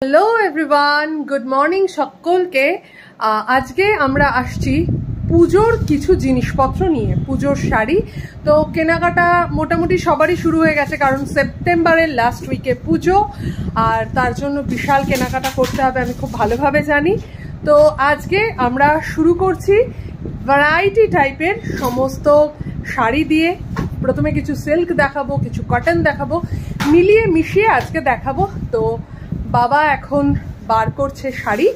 Hello everyone, good morning সকলকে। আজকে আমরা আসছি পুজোর কিছু জিনিসপত্র নিয়ে, পুজোর শাড়ি। তো কেনাকাটা মোটামুটি সবারই শুরু হয়ে গেছে, কারণ সেপ্টেম্বরের লাস্ট উইকে পুজো, আর তার জন্য বিশাল কেনাকাটা করতে হবে, আমি খুব ভালোভাবে জানি। তো আজকে আমরা শুরু করছি ভ্যারাইটি টাইপের সমস্ত শাড়ি দিয়ে। প্রথমে কিছু সিল্ক দেখাবো, কিছু কটন দেখাবো, মিলিয়ে মিশিয়ে আজকে দেখাবো। তো বাবা এখন বার করছে শাড়ি,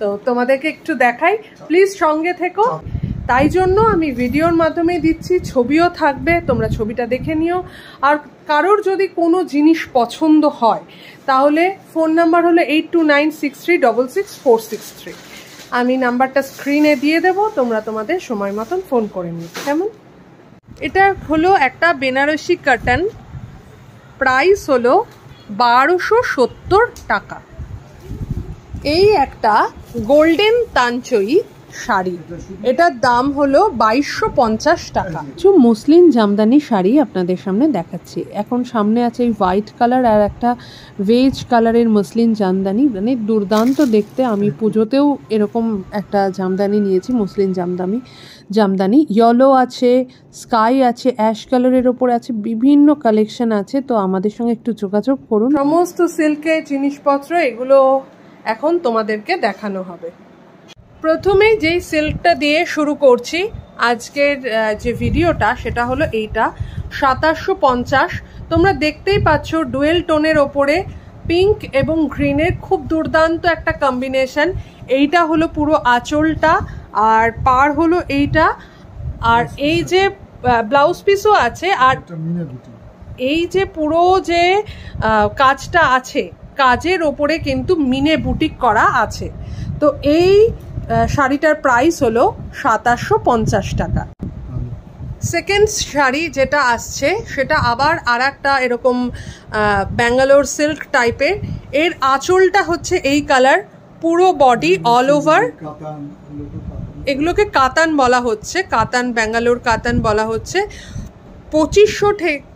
তো তোমাদেরকে একটু দেখাই, প্লিজ সঙ্গে থেকো। তাই জন্য আমি ভিডিওর মাধ্যমে দিচ্ছি, ছবিও থাকবে, তোমরা ছবিটা দেখে নিও। আর কারোর যদি কোনো জিনিস পছন্দ হয় তাহলে ফোন নাম্বার হলো 8296366463। আমি নাম্বারটা স্ক্রিনে দিয়ে দেবো, তোমরা তোমাদের সময় মতন ফোন করে নিও, কেমন? এটা হলো একটা বেনারসি কটন, প্রাইস হলো 1270 টাকা। এই একটা গোল্ডেন তাঞ্চই শাড়ি, এটার দাম হলো 2250 টাকা। কিছু মুসলিম জামদানি শাড়ি আপনাদের সামনে দেখাচ্ছি। এখন সামনে আছে এই হোয়াইট কালার আর একটা ভেজ কালারের মুসলিম জামদানি, মানে দুর্দান্ত দেখতে। আমি পুজোতেও এরকম একটা জামদানি নিয়েছি, মুসলিম জামদানি। ইয়েলো আছে, স্কাই আছে, অ্যাশ কালারের ওপর আছে, বিভিন্ন কালেকশন আছে। তো আমাদের সঙ্গে একটু যোগাযোগ করুন। সমস্ত সিল্কের জিনিসপত্র এগুলো এখন তোমাদেরকে দেখানো হবে। প্রথমে যেই সিল্কটা দিয়ে শুরু করছি আজকের যে ভিডিওটা, সেটা হলো এইটা 2750। তোমরা দেখতেই পাচ্ছ ডুয়েল টোনের ওপরে পিঙ্ক এবং গ্রিনের খুব দুর্দান্ত একটা কম্বিনেশন। এইটা হলো পুরো আঁচলটা, আর পার হলো এইটা, আর এই যে ব্লাউজ পিসও আছে, আর এই যে পুরো যে কাজটা আছে, কাজের ওপরে কিন্তু মিনে বুটিক করা আছে। তো এই শাড়িটার প্রাইস হলো 2750 টাকা। সেকেন্ড শাড়ি যেটা আসছে সেটা আবার আর একটা এরকম ব্যাঙ্গালোর সিল্ক টাইপের। এর আঁচলটা হচ্ছে এই কালার, পুরো বডি অল ওভার। এগুলোকে কাতান বলা হচ্ছে, কাতান, ব্যাঙ্গালোর কাতান বলা হচ্ছে। 2500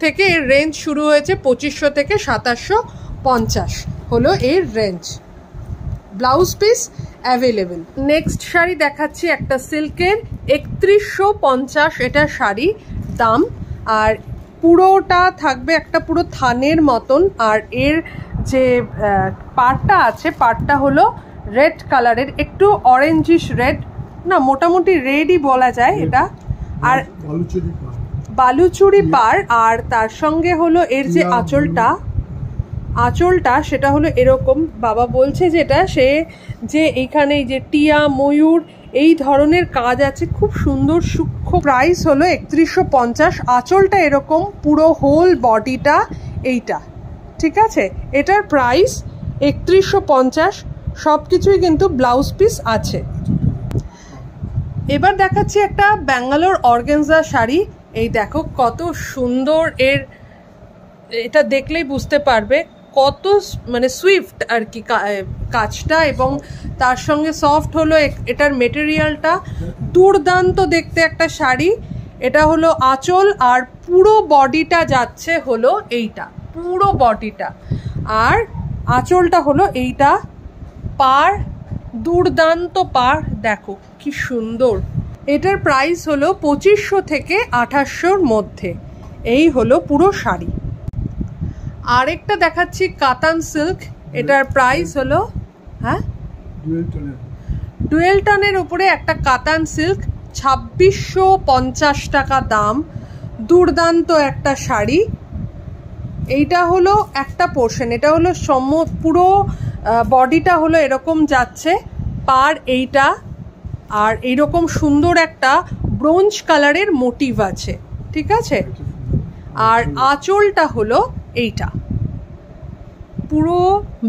থেকে এর রেঞ্জ শুরু হয়েছে, 2500 থেকে 2750 হলো এর range. Blouse piece available. Next sari দেখাচ্ছি একটা সিল্কের, 3150 এটা শাড়ি দাম। আর পুরোটা থাকবে একটা পুরো থানের মতন, আর এর যে পাড়টা আছে, পাড়টা হলো রেড কালারের, একটু অরেঞ্জিশ রেড, না মোটামুটি রেডই বলা যায় এটা। আর বালুচুরি পাড়, আর তার সঙ্গে হলো এর যে আঁচলটা সেটা হলো এরকম। বাবা বলছে যেটা সে যে এইখানে যে টিয়া ময়ূর এই ধরনের কাজ আছে, খুব সুন্দর সূক্ষ্ম। প্রাইস হলো 3150। আঁচলটা এরকম, পুরো হোল বডিটা এইটা, ঠিক আছে? এটার প্রাইস 3150। সব কিছুই কিন্তু ব্লাউজ পিস আছে। এবার দেখাচ্ছি একটা ব্যাঙ্গালোর অর্গানজা শাড়ি। এই দেখো কত সুন্দর, এটা দেখলেই বুঝতে পারবে কত মানে সুইফট আর কি কাজটা, এবং তার সঙ্গে সফট হলো এটার মেটেরিয়ালটা। দুর্দান্ত দেখতে একটা শাড়ি। এটা হলো আঁচল, আর পুরো বডিটা যাচ্ছে হলো এইটা, পুরো বডিটা, আর আঁচলটা হলো এইটা। পার দুর্দান্ত পার, দেখো কি সুন্দর। এটার প্রাইস হলো 2500 থেকে 2800-র মধ্যে। এই হলো পুরো শাড়ি। আরেকটা দেখাচ্ছি কাতান সিল্ক, এটার প্রাইস হলো ডুয়েল টনের উপরে একটা কাতান সিল্ক, 2650 টাকা দাম। দুর্দান্ত একটা শাড়ি। এইটা হলো একটা পোর্শন, এটা হলো পুরো বডিটা হলো এরকম যাচ্ছে, পার এইটা, আর এইরকম সুন্দর একটা ব্রোঞ্জ কালারের মোটিভ আছে, ঠিক আছে? আর আঁচলটা হলো এইটা, পুরো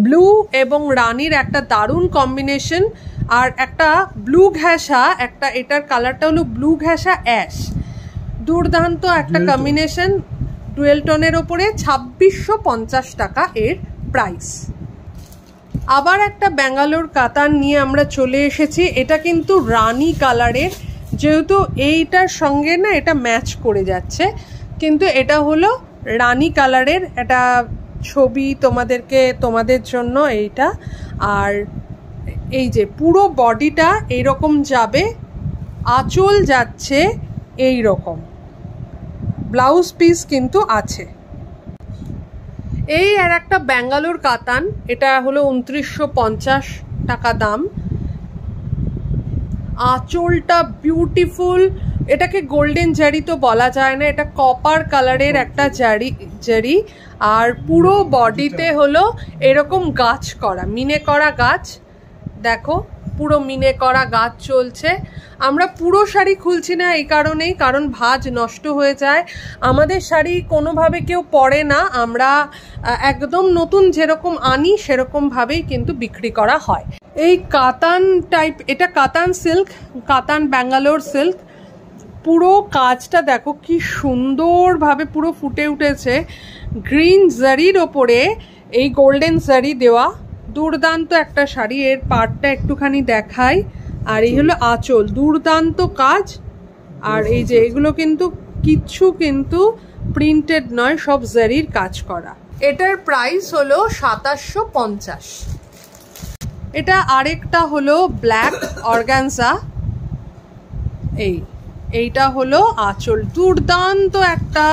ব্লু এবং রানীর একটা দারুণ কম্বিনেশন। আর একটা ব্লু ঘেঁষা, একটা এটার কালারটা হলো ব্লু ঘেঁষা অ্যাশ, দুর্দান্ত একটা কম্বিনেশন। ডুয়েল টোনের ওপরে 2650 টাকা এর প্রাইস। আবার একটা ব্যাঙ্গালোর কাতান নিয়ে আমরা চলে এসেছি। এটা কিন্তু রানী কালারের, যেহেতু এইটার সঙ্গে না এটা ম্যাচ করে যাচ্ছে, কিন্তু এটা হলো রানী কালারের। এটা ছবি তোমাদের জন্য এইটা। আর এই যে পুরো বডিটা এইরকম যাবে, আঁচল যাচ্ছে এই রকম, ব্লাউজ পিস কিন্তু আছে। এই আর একটা ব্যাঙ্গালোর কাতান, এটা হলো 2950 টাকা দাম। আঁচলটা বিউটিফুল, এটাকে গোল্ডেন জারি তো বলা যায় না, এটা কপার কালারের একটা জারি। আর পুরো বডিতে হলো এরকম গাছ করা, মিনে করা গাছ, দেখো পুরো মিনে করা গাছ চলছে। আমরা পুরো শাড়ি খুলছি না এই কারণেই, কারণ ভাঁজ নষ্ট হয়ে যায়। আমাদের শাড়ি কোনোভাবে কেউ পরে না, আমরা একদম নতুন যেরকম আনি সেরকমভাবেই কিন্তু বিক্রি করা হয়। এই কাতান টাইপ, এটা কাতান সিল্ক, কাতান ব্যাঙ্গালোর সিল্ক। পুরো কাজটা দেখো কি সুন্দরভাবে পুরো ফুটে উঠেছে, গ্রিন জারির ওপরে এই গোল্ডেন জারি দেওয়া, দুর্দান্ত একটা শাড়ি। এর পাড়টা একটুখানি দেখাই, আর এই হলো আঁচল, দুর্দান্ত কাজ। আর এই যে এগুলো কিন্তু কিচ্ছু কিন্তু প্রিন্টেড নয়, সব জারির কাজ করা। এটার প্রাইস হলো 2750। এটা আরেকটা হলো ব্ল্যাক অর্গানজা, এইটা হলো আঁচল, দুর্দান্ত একটা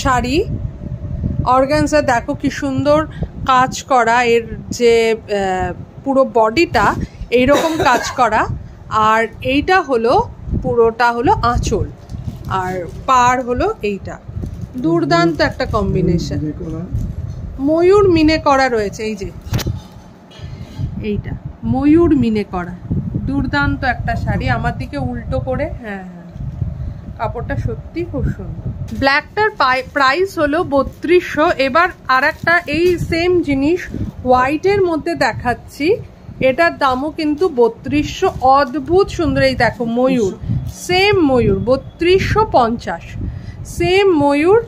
শাড়ি অর্গানজা। দেখো কি সুন্দর কাজ করা, এর যে পুরো বডিটা এইরকম কাজ করা। আর এইটা হলো পুরোটা হলো আঁচল, আর পাড় হলো এইটা, দুর্দান্ত একটা কম্বিনেশন। ময়ূর মিনে করা রয়েছে, এই যে এইটা ময়ূর মিনে করা, দুর্দান্ত একটা শাড়ি। আমার দিকে উল্টো করে, হ্যাঁ হ্যাঁ, কাপড়টা সত্যি খুব সুন্দর। ব্ল্যাকটার প্রাইস হলো 3200। এবার আর একটা এই সেম জিনিস হোয়াইটের মধ্যে দেখাচ্ছি, এটার দামও কিন্তু 3200, অদ্ভুত সুন্দর। এই দেখো ময়ূর, সেম ময়ূর, 3250, সেম ময়ূর।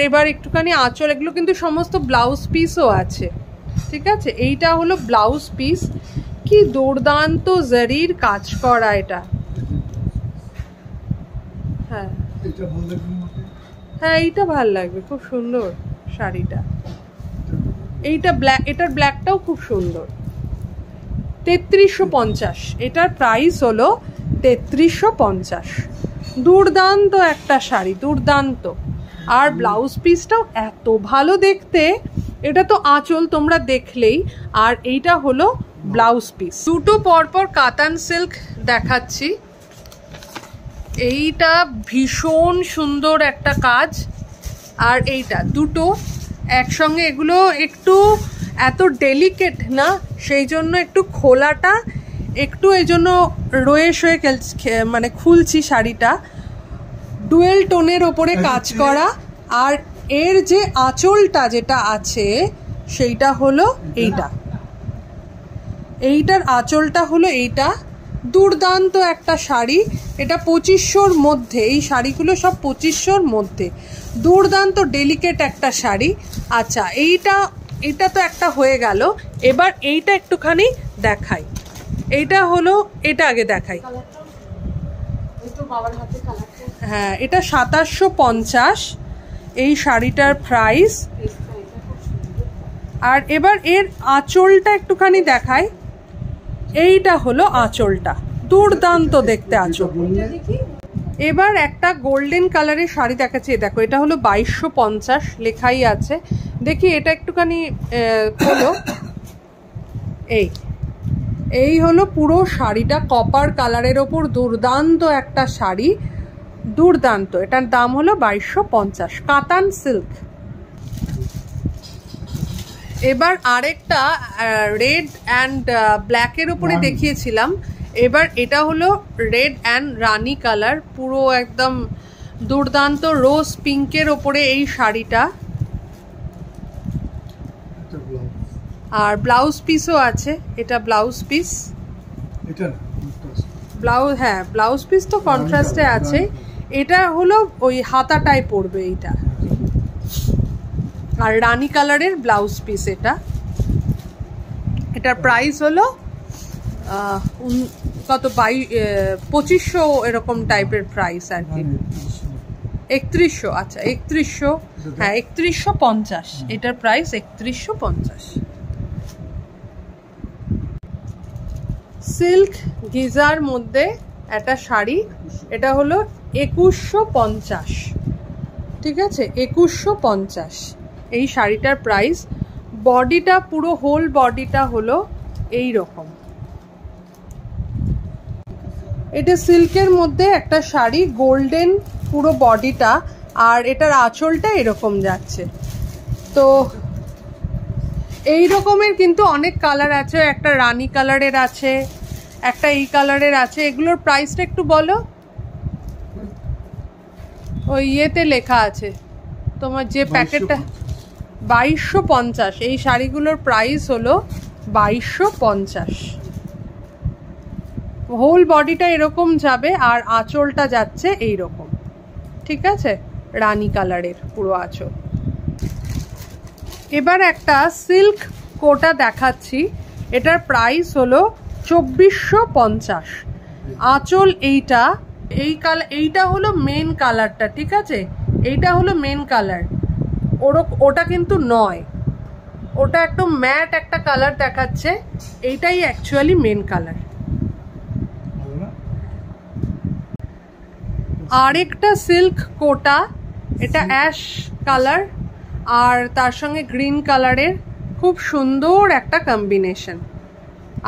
এবার একটুখানি আঁচল, এগুলো কিন্তু সমস্ত ব্লাউজ পিসও আছে, ঠিক আছে। এইটা হলো ব্লাউজ পিস, কি দুর্দান্ত জারির কাজ করা এটা। হ্যাঁ হ্যাঁ, এইটা ভাল লাগবে, খুব সুন্দর শাড়িটা। এইটা ব্ল্যাক, এটার ব্ল্যাকটাও খুব সুন্দর। 3350, এটার প্রাইস হলো 3350। দুর্দান্ত একটা শাড়ি, দুর্দান্ত। আর ব্লাউজ পিসটাও এত ভালো দেখতে, এটা তো আঁচল তোমরা দেখলেই, আর এইটা হলো ব্লাউজ পিস। দুটো পরপর কাতান সিল্ক দেখাচ্ছি। এইটা ভীষণ সুন্দর একটা কাজ, আর এইটা দুটো একসঙ্গে, এগুলো একটু এত ডেলিকেট না, সেই জন্য একটু খোলাটা একটু এই জন্য রয়ে শয়ে মানে খুলছি শাড়িটা। ডুয়েল টোনের ওপরে কাজ করা, আর এর যে আঁচলটা যেটা আছে সেইটা হলো এইটা, এইটার আঁচলটা হলো এইটা। দুর্দান্ত একটা শাড়ি, এটা 2500-র মধ্যে, এই শাড়িগুলো সব 2500-র মধ্যে, দুর্দান্ত ডেলিকেট একটা শাড়ি। আচ্ছা, এইটা তো একটা হয়ে গেল, এবার এইটা একটুখানি দেখাই। এইটা হলো, এটা আগে দেখাই। হ্যাঁ, এটা 2750 এই শাড়িটার প্রাইস। আর এবার এর আঁচলটা একটুখানি দেখাই। এইটা হলো আঁচলটা, দুর্দান্ত দেখতে আঁচল। এবার একটা গোল্ডেন কালারের শাড়ি দেখাচ্ছি, দেখো এটা হলো 2250 লেখাই আছে। দেখি এটা একটুখানি হলো, এই হলো পুরো শাড়িটা, কপার কালারের ওপর দুর্দান্ত একটা শাড়ি, দুর্দান্ত। এটার দাম হলো 2250, কাতান সিল্ক। এবার আরেকটা রেড অ্যান্ড ব্ল্যাকের উপরে দেখিয়েছিলাম, এবার এটা হলো রেড অ্যান্ড রানি কালার, পুরো একদম দুর্দান্ত রোজ পিঙ্কের ওপরে এই শাড়িটা। আর ব্লাউজ পিসও আছে, এটা ব্লাউজ পিস, ব্লাউজ, হ্যাঁ ব্লাউজ পিস তো কন্ট্রাস্টে আছে। এটা হলো ওই হাতাটায় পড়বে এইটা, আর রানী কালারের ব্লাউজ পিস এটা। এটার প্রাইস হলো কত, 2500 এরকম টাইপের প্রাইস আর কি, 3100। আচ্ছা 3100, হ্যাঁ 3150, এটার প্রাইস 3150। সিল্ক গিজার মধ্যে একটা শাড়ি, এটা হলো 2150, ঠিক আছে, 2150 এই শাড়িটার প্রাইস। বডিটা পুরো হোল বডিটা হলো এই রকম। এটা সিল্কের মধ্যে একটা শাড়ি, গোল্ডেন পুরো বডিটা, আর এটার আঁচলটা এরকম যাচ্ছে। তো এই রকমের কিন্তু অনেক কালার আছে, একটা রানী কালারের আছে, একটা এই কালারের আছে। এগুলোর প্রাইসটা একটু বলো। ওই ইয়েতে লেখা আছে তোমার যে প্যাকেটটা, 2250। এই শাড়িগুলোর প্রাইস হলো 2250। হোল বডিটা এরকম যাবে আর আঁচলটা যাচ্ছে এইরকম, ঠিক আছে, রানী কালারের পুরো আঁচল। এবার একটা সিল্ক কোটা দেখাচ্ছি, এটার প্রাইস হলো 2450। আঁচল এইটা, এইটা হলো মেন কালারটা, ঠিক আছে, এইটা হলো মেন কালার, ওটা কিন্তু নয়, ওটা একদম ম্যাট একটা কালার দেখাচ্ছে, এইটাই অ্যাকচুয়ালি মেন কালার। আরেকটা সিল্ক কোটা, এটা অ্যাশ কালার আর তার সঙ্গে গ্রিন কালারের, খুব সুন্দর একটা কম্বিনেশন।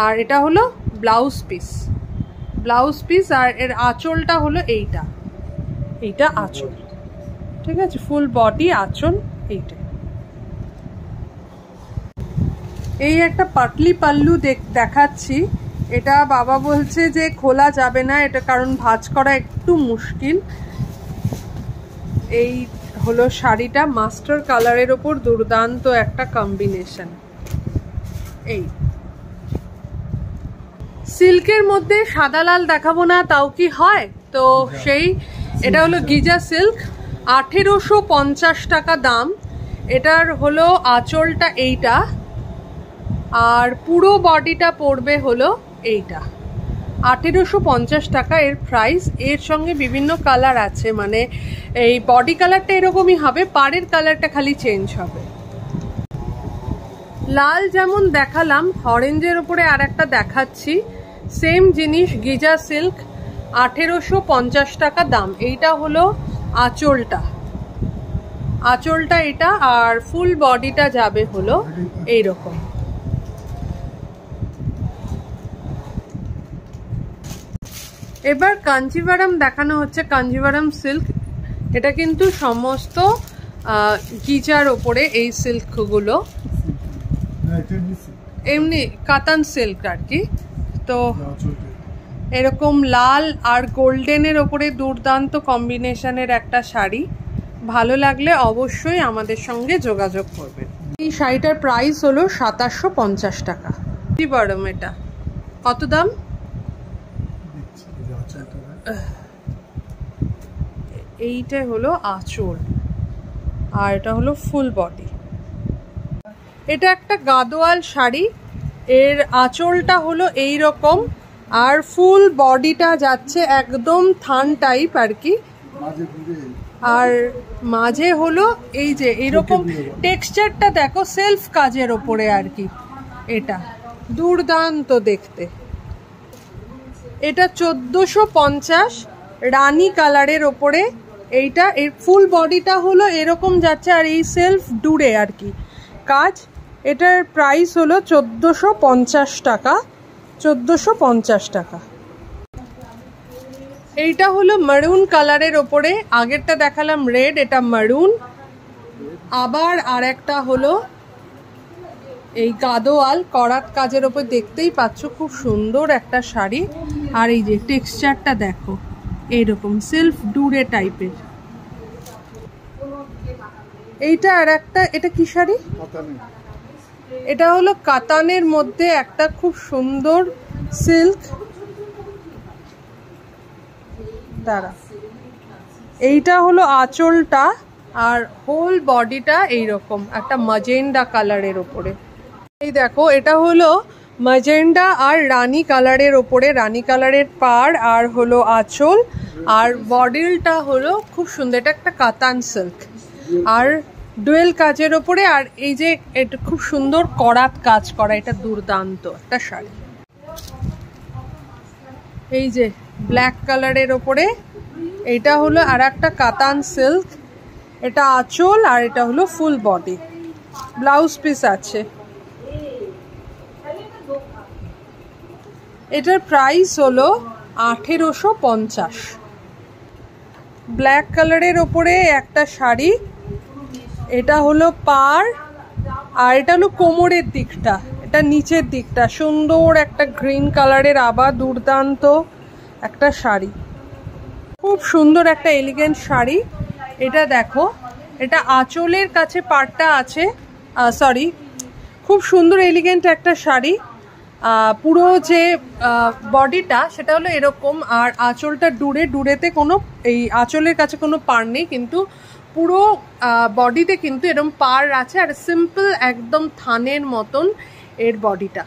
আর এটা হলো ব্লাউজ পিস, আর এর আঁচলটা হলো এইটা আঁচল, ঠিক আছে, ফুল বডি আঁচল এইটা। এই একটা পাটলি পাল্লু দেখাচ্ছি, এটা বাবা বলছে যে খোলা যাবে না, এটা কারণ ভাঁজ করা একটু মুশকিল। এই হলো শাড়িটা, মাস্টার কালারের ওপর দুর্দান্ত একটা কম্বিনেশন। এই সিল্কের মধ্যে সাদা লাল দেখাবো না তাও কি হয়, তো সেই এটা হলো গিজা সিল্ক, 1850 টাকা দাম। এটার হলো আঁচলটা এইটা আর পুরো বডিটা পড়বে হলো এইটা, 1850 টাকা এর প্রাইস। এর সঙ্গে বিভিন্ন কালার আছে, মানে এই বডি কালারটা এরকমই হবে, পাড়ের কালারটা খালি চেঞ্জ হবে। লাল যেমন দেখালাম, অরেঞ্জের উপরে আর একটা দেখাচ্ছি, সেম জিনিস, গিজা সিল্ক, 1850 টাকা দাম। এইটা হলো আঁচলটা এটা, আর ফুল বডিটা যাবে হলো এইরকম। এবার কাঞ্জিভারাম দেখানো হচ্ছে, কাঞ্জিভারাম সিল্ক, এটা কিন্তু সমস্ত গিজার ওপরে এই সিল্কগুলো, এমনি কাতান সিল্ক আর কি। তো এরকম লাল আর গোল্ডেনের ওপরে দুর্দান্ত কম্বিনেশনের একটা শাড়ি, ভালো লাগলে অবশ্যই আমাদের সঙ্গে যোগাযোগ করবেন। এই শাড়িটার প্রাইস হলো 2750 টাকা। কাঞ্জিভারাম, এটা কত দাম? এইটা হলো আঁচল আর এটা হলো ফুল বডি। এটা একটা গাদোয়াল শাড়ি, এর আঁচলটা হলো এই রকম আর ফুল বডিটা যাচ্ছে একদম থান টাইপ আর কি, আর মাঝে হলো এই যে এইরকম টেক্সচারটা দেখো, সেলফ কাজের ওপরে আর কি, এটা দুর্দান্ত দেখতে। এটা 1450 রানী কালারের ওপরে, এইটা এর ফুল বডিটা হলো এরকম যাচ্ছে আর এই সেলফ ডুরে আর কি কাজ। এটার প্রাইস হলো 1450 টাকা, 1450 টাকা। এইটা হলো মারুন কালারের ওপরে, আগেরটা দেখালাম রেড, এটা মারুন। আবার আর একটা হলো এই গাদোয়াল করাত কাজের ওপর, দেখতেই পাচ্ছ খুব সুন্দর একটা শাড়ি। আর এই যে টেক্সচারটা দেখো, এইরকম সেলফ ডুরে টাইপের। এইটা আর একটা, এটা কি শাড়ি? এটা হলো কাতানের মধ্যে একটা খুব সুন্দর সিল্ক, দাঁড়া, এইটা হলো আঁচলটা আর হোল বডিটা এইরকম একটা ম্যাজেন্ডা কালারের ওপরে। এই দেখো, এটা হলো ম্যাজেন্ডা আর রানী কালারের ওপরে, রানী কালারের পাড় আর হলো আঁচল, আর বডিলটা হলো খুব সুন্দর, এটা একটা কাতান সিল্ক আর ডুয়েল কাজের ওপরে। আর এই যে এটা খুব সুন্দর করাত কাজ করা, এটা দুর্দান্ত একটা শাড়ি। এই যে ব্ল্যাক কালারের ওপরে, এটা হলো আর একটা কাতান সিল্ক, এটা আঁচল আর এটা হলো ফুল বডি, ব্লাউজ পিস আছে। এটার প্রাইস হলো 1850। ব্ল্যাক কালারের ওপরে একটা শাড়ি, এটা হলো পার আর এটা হলো কোমরের দিকটা, এটা নিচের দিকটা সুন্দর একটা গ্রিন কালারের, আবার দুর্দান্ত একটা শাড়ি, খুব সুন্দর একটা এলিগেন্ট শাড়ি। এটা দেখো, এটা আঁচলের কাছে পাড়টা আছে, সরি, খুব সুন্দর এলিগেন্ট একটা শাড়ি। পুরো যে বডিটা সেটা হলো এরকম, আর আঁচলটা ডুরেতে কোনো, এই আঁচলের কাছে কোনো পাড় নেই, কিন্তু পুরো বডিতে কিন্তু এরকম পাড় আছে, আর সিম্পল একদম থানের মতন এর বডিটা।